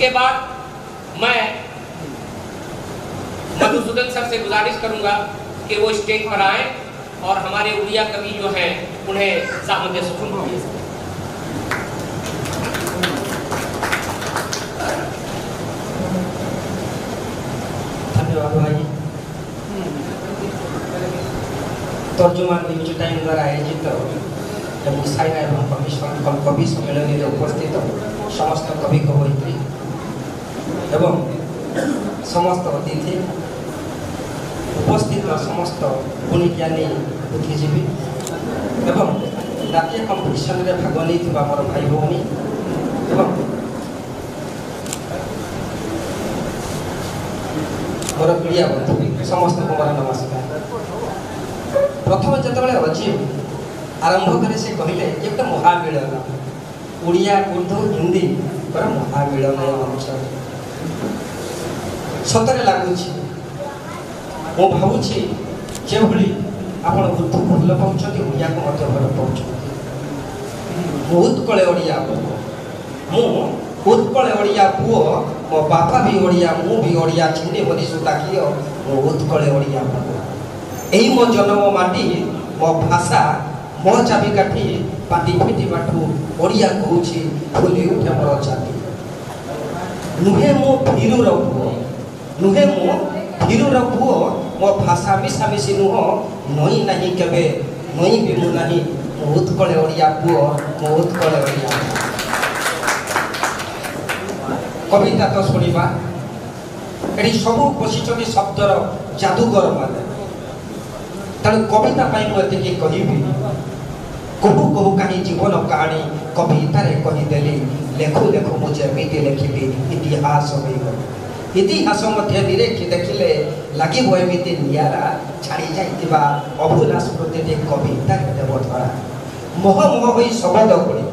इसके बाद मैं मधुसूदन सर से गुजारिश करूंगा कि वो स्टेज पर आए और हमारे उड़िया कवि जो हैं उन्हें सामने सुनिए। धन्यवाद भाई। तर्जुमान न्यूज टाइम द्वारा आयोजित एवं साइना एवं कवि सम्मेलन में उपस्थित समस्त कवि कवयित्री एवं समस्त अतिथि उपस्थित समस्त गुणी ज्ञानी बुद्धिजीवी एवं जातीय कंपिटिशन रे भाग नहीं मोर भाई भौणी एवं मोर प्रिय बंधु समस्त को मोर नमस्कार। प्रथम जिते अच्छी आरंभ करे से कहले ये गोटे महामिलन ओडिया उर्दू हिंदी महामिलन मंच सतरे लगुच मु भावुची जो आप उर्दू भल पाँच ओडिया को भल पाँच उत्कल ओडिया मु उत्कल ओडिया पुओ मो बापा भी ओडिया मु भी ओडिया चिन्ह बनी सुता किए मो उत्कल ओडिया पुओ यही मो जन्म माटी मो भाषा मो चाबिकाठी पाटी फिटी बाठू ओडिया कहूँ फुली उठे मोर छाती नुहे मो भीरुर पुओ नुहे मो भीरुर पुओ मो भाषा मिशामिशी नुह नई नहीं केबे नई भी मु नहीं मो उत्कल ओडिया पुओ मो उत्कल ओडिया। कविता तो शुणा ये सब बसी शब्दर जादूगर मान तेणु कविता मुझे कहि कहू कहू कहीं जीवन कहानी कवितार कहीदेली लेखु लेखु मुझे एमती लिखी इतिहास इतिहास निरेखी देखिले लगे एमती निरा छाड़ी जा अभुला स्मृति कवितार देवधरा मोह मोह हो शब्द गुड़िक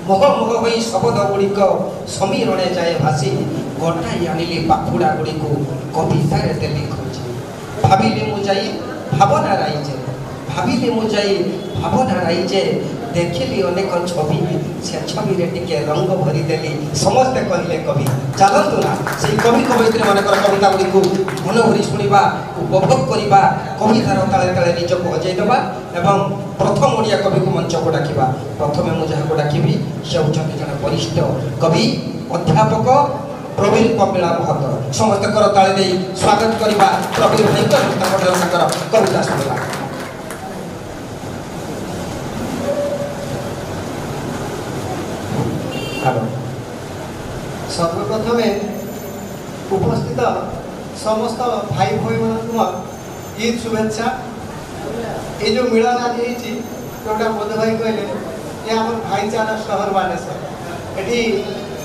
मोह मोह हो शब्द गुड़िक समीरणे जाए भासी गटाई आनिली पाखुड़ा गुड़ी कवितार देली खोजी भाविली मुझे भावना राइजे भाविली मुझे भावना राइजे देखिली अनेक छवि से छवि टिके रंग भरीदेली समस्ते कहले कवि चलतु ना से कवि कवयित्री मान कविता गुड़ी मन भरी शुणा उपभोग करवा कवितार ताले ताले निजक हजेदेवा एवं प्रथम ओडिया कवि को मंच को डाकिबा प्रथमे मुझे जहाँ डाकिबी से होचंती जने वरिष्ठ कवि अध्यापक प्रवीण कपिला महतो समस्त कर ताले दे स्वागत करवा प्रवीण भाई को कविता शुणा। सर्वप्रथमे उपस्थित समस्त भाई भाई मान ईद शुभेच्छा। ये जो मिलन आज होटा बोध भाई कहले ये आम भाईचारा सहर बालेश्वर ये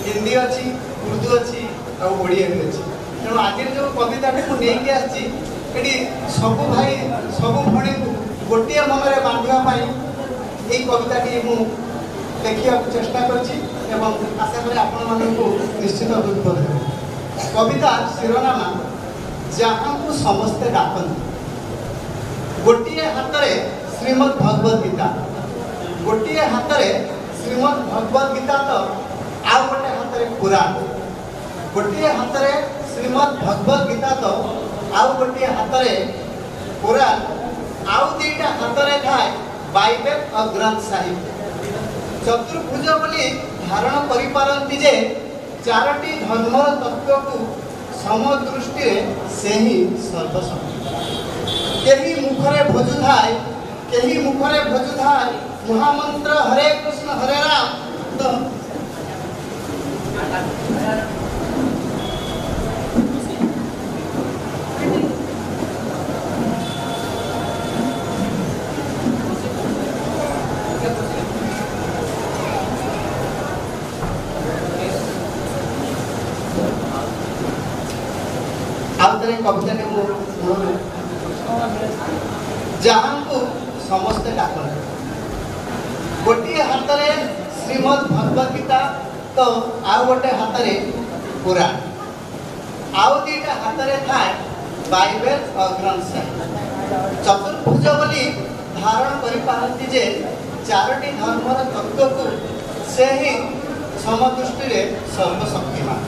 हिंदी अच्छी उर्दू अच्छी और ओडिया भी अच्छी तेणु आज जो कविता नहीं आसी सब भाई सब भणी गोटे मन में बांधापी ये कविता मु देखा चेष्टा करछि एवं आशा करी आपण मानकु निश्चित दुख देवे। कविता शिरोनामा जहाँ को समस्ते डाकती गोटे हाथ में श्रीमद् भगवद गीता गोटे हाथ में श्रीमद् भगवद गीता तो आउ गोटे हाथ में पुराण गोटे हाथ में श्रीमद् भगवद गीता तो आउ गोटे हाथ में पुराण आउ दुईटा हाथ में थाए बाइबल और ग्रंथ साहिब चतुर्भुज बोली धारण करिपारंती जे चारोटी धर्मर तत्व को समदृष्टि से ही सर्वसम केही मुखरे भोजुधाय केही मुखरे भोजुधाय महामंत्र हरे कृष्ण हरे राम तो कविता जहाँ को समस्ते डाकते गोटे हाथ में श्रीमद् भगवद गीता तो आउ गोटे हाथ में पुराण आउ दुईटा हाथ में थाए बाइबल और ग्रंथ साहिब चतुर्भुज बोली धारण करिपारंती जे चारोटी धर्मर तत्व को से ही समदृष्टि रे सर्वशक्तिमान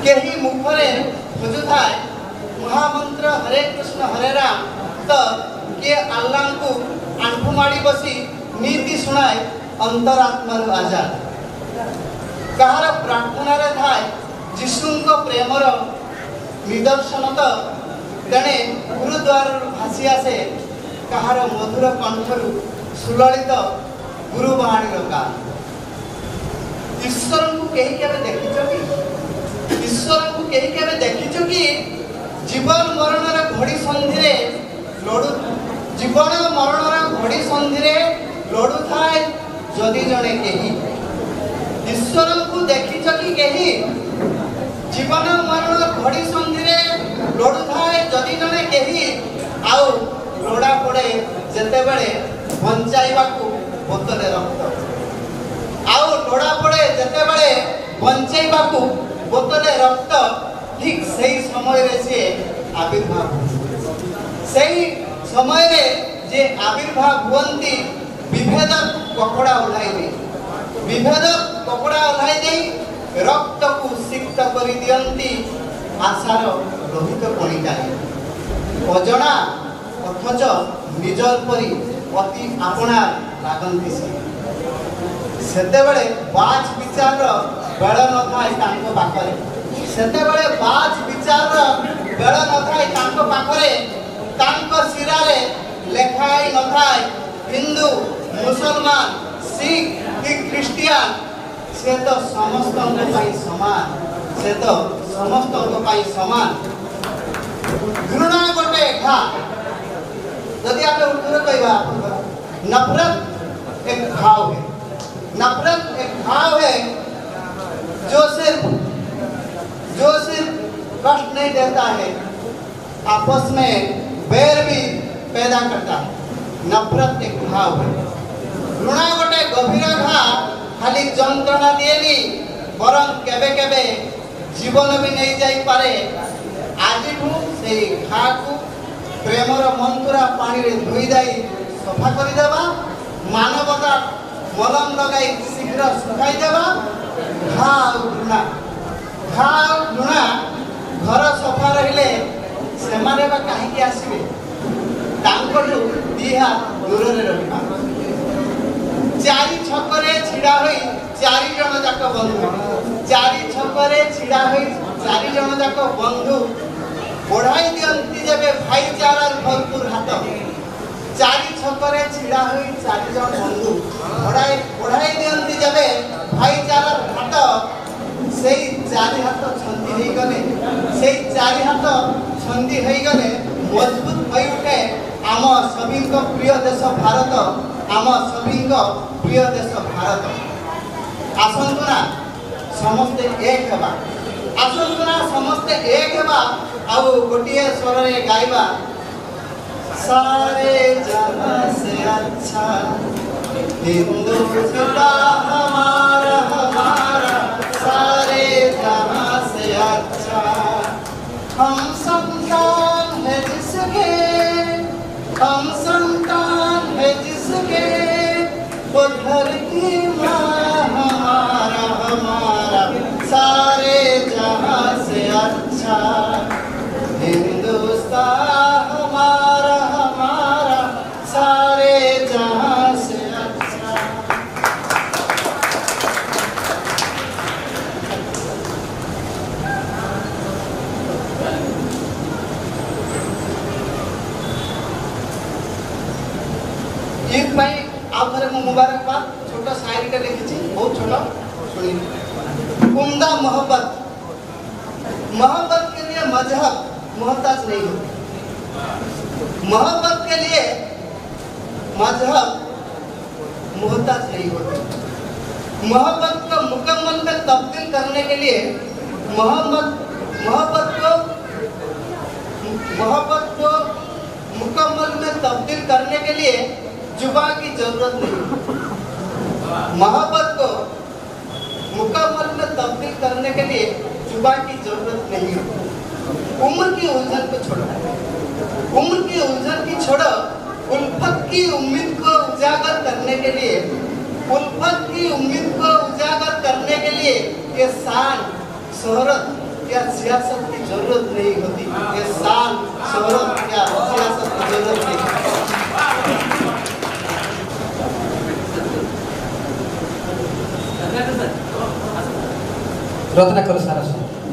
केही मुखरे खोजुथाए महामंत्र हरे कृष्ण हरे राम तो के अल्लाह को आंठू माड़ी बसी नीति सुनाए अंतरात्मा आजाद कहार प्रार्थना रे थाए जिसुंक प्रेमर निदर्शन तो तेणे गुरुद्वार भासी आसे कहार मधुर कंठरू सुललित गुरुबाणी गान ईश्वर को कहीं केवे देखिछ कि ईश्वर को कहीं केवे देखिछ कि जीवन मरण घड़ी संधि रे लड़ू जीवन मरण घड़ी संधि रे लड़ू थाए जदि जणे केही ईश्वर को देखिछ कि केही जीवन मरण घड़ी संधि रे लड़ू थाए जदि जणे केही आउ लोड़ा पड़े जेते बेले बंचाइबा को बोतले रक्त आउ लोड़ा पड़े जेते बेले बंचाइबा को बोतले रक्त ठीक सही समय रे से आविर्भाव सही समय रे जे आविर्भाव हुअंती विभेद कपड़ा उठाई दे विभेद कपड़ा उठाई दे रक्त को सिक्त करि दियंती आशार लोहित कणिकारे अजणा अथच निजर परी अति आपना लागंती सेते बेले बाज विचार बेल न थाए तांको पाखरे सेते बेले बाज विचार बेल न थाए तांको पाखरे तांको सिरारे लेखाई न थाए हिंदू मुसलमान सिख कि क्रिश्चियन से तो समस्त समान से तो समस्त समान घृणा गोटे घा यदि आप उत्तर कहवा नफरत एक घाव है नफरत एक घाव है जो सिर्फ कष्ट नहीं देता है आपस में बैर भी पैदा करता है नफरत एक घाव है घृणा गोटे गभीर घा खाली जंत्रणा दिएनी बरं केबे केबे जीवन भी नहीं जाई पारे आज से घा को प्रेमर मंतुरा पानी रे धोई दाई सफा कर देबा मानवता मलम लगाई शीघ्र सुखाई देबा घा घृणा घर सफा रहिले से माने बा काहे की आसीबे तांकटू दिहा दूर रे रहिबा चारि छकरे छिड़ा होई चारि जण जाक बंधु चारि छकरे छिड़ा होई चारि जण जाक बंधु बढ़ाई दियंती जबे भाईचारा भरपूर हाथ चारि छकरे छिड़ा होई चारि जण बंधु बढ़ाई दियंती जबे भाईचारा हाथ सेई चारि हाथ छंदी हेई गले सेई चारि हाथ छंदी हेई गले मजबूत होई उठे आम सभी को प्रिय देश भारत आम सभी को प्रिय देश भारत आसंतु ना समस्ते एक हेबा आसंतु ना समस्ते एक हेबा आउ गोटिए स्वर रे गाइबा सारे जहां से अच्छा हिंदुस्तान हमारा हमारा सारे जहां से अच्छा हम संतान है जिसके हम संतान है जिसके वो धरती माँ हमारा हमारा सारे जहां से अच्छा हिंदुस्तान हमारा हमारा सारे जहां से अच्छा ईद भाई आप थरे मुबारकबाद छोटा शायरी का लिखी बहुत छोटा सुनिए उम्दा मोहब्बत मोहब्बत के लिए मजहब मोहताज नहीं होती मोहब्बत के लिए मजहब मोहताज नहीं होती मोहब्बत को मुकम्मल में तब्दील करने के लिए मोहब्बत को मुकम्मल में तब्दील करने के लिए जुबान की जरूरत नहीं मोहब्बत को मुकम्मल में तब्दील करने के लिए जुबान की जरूरत नहीं है उम्र की उलझन को छोड़ो उम्र की उलझन की छोड़ो उल्फत की उम्मीद को उजागर करने के लिए उल्फत की उम्मीद को उजागर इसलिए ये शान शोहरत या सियासत की जरूरत नहीं होती। ये शान शोहरत या सियासत की जरूरत नहीं। रत्नाकर सारस्वत